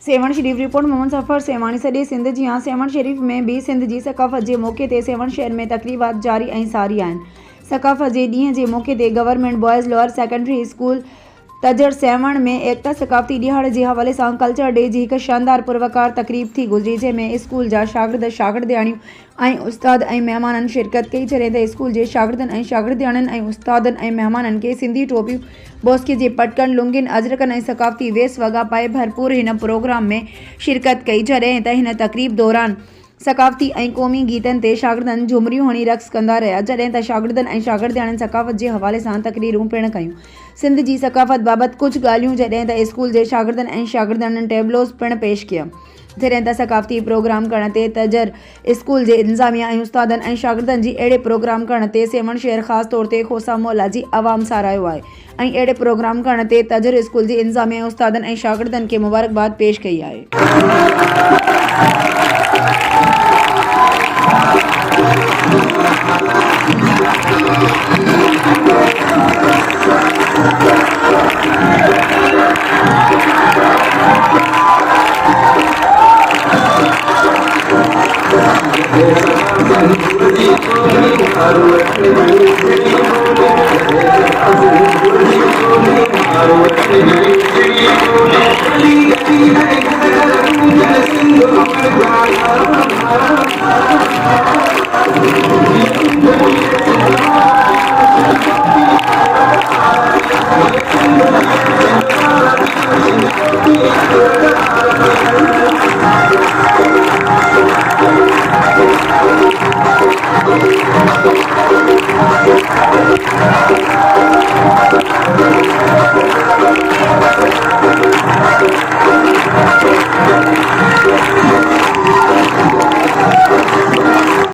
सेवण शरीफ report Mohammad सफ़र सेवाणी सॼे सिंध जी आहे। सेवण शरीफ में भी सिंध जी सकाफ़त के मौके ते सेवण शहर में तकरीबात जारी ऐं सारी आहिनि। सकाफ़त के ॾींहं के मौके ते government boys lower secondary school तजर सेवण में एकता सकाफ़ती ॾियार के हवाले से कल्चर डे की एक शानदार पुरवकार तकरीब थी गुजरी, जैमें स्कूल जा शागिर्दियाणियूं ऐं उस्ताद ऐं मेहमानन शिरकत कई। जॾहिं त स्कूल के शागिर्दनि ऐं शागिर्दियाणियुनि ऐं उस्तादनि ऐं मेहमानन के सिंधी टोपियूं, बोस्के जे पटकन, लुंगिन, अजरकन ऐं सकाफ़ती वेस वॻा पाए भरपूर इन प्रोग्राम में शिरकत कई। जॾहिं त इन तकरीब दौरान सकाफ़ती ऐं क़ौमी गीतन ते शागिर्दनि झुमरियूं हणी रक़्स कंदा रहिया। जॾहिं त शागिर्दनि ऐं शागिर्दियाणियुनि सकाफ़त के हवाले से तकरीरूं पिण कयूं, सिंध की सकाफ़त बाबत कुछ ॻाल्हियूं। जॾहिं त स्कूल के शागिर्दनि ऐं शागिर्दियाणियुनि टेबलोस पिण पेश किया। जॾहिं त सकाफ़ती प्रोग्राम करण ते तजर स्कूल के इंतजामिया ऐं उस्तादनि ऐं शागिर्दनि जी अहिड़े प्रोग्राम करण ते सेवण शहर ख़ासि तौर ते खोसा मोहल्ला जी आवाम साराहियो आहे ऐं अहिड़े प्रोग्राम करण ते तजर स्कूल के इंतजामिया ऐं उस्तादनि ऐं शागिर्दनि खे मुबारकबाद पेश कई आहे।